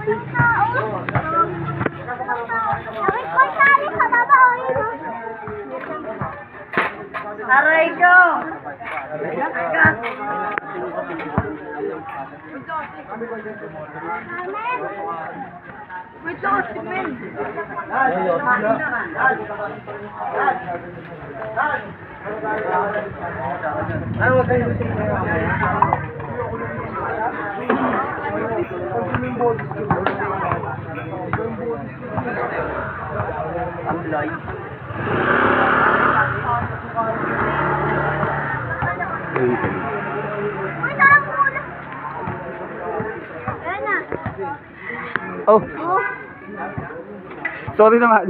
Walang tao. Walang tao. Sabi ko, tali sa baba, o yun, o. Aray ko! Wait lang, si Mel. Ano wag kayo? Apply. Uy, sarap muna. Ayan na. Oh, Oh. sorry naman.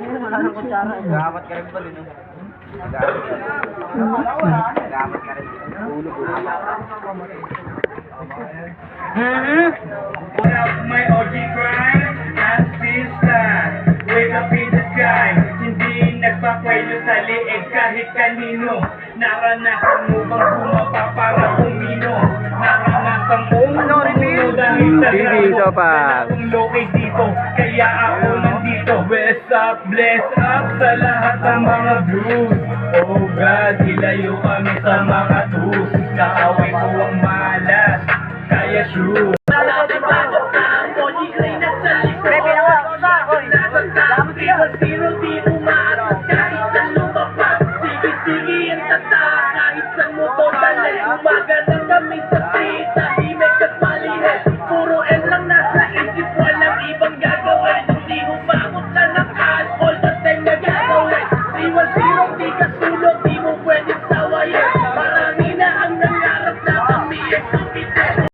Gamat ka rin ba din? Gamat ka rin. My OG grind, and sister, wake up in the sky. Hindi nagpakwelo sa liig kahit kanino. Naranasan mo bang bumaba para umino? Naranasan mo umuno dahil sa grabo. Kung lokay dito, kaya ako nandito. West up, bless up sa lahat ng mga blues. Oh God, ilayo kami sa mga tus. Kaaway ko ang malas, kaya shoot. Zero di umaarap kahit sa lumabas. Sige-sige ang tata kahit sa motor dali. Umaga na kami sa street, tahimik at maliit. Puro N lang nasa isip, walang ibang gagawin. Hindi humamot lang ng cash, all the time na gagawin. 310 di ka sulog, di mo pwedeng sawayin. Marami na ang nangarap na kami ay sumite.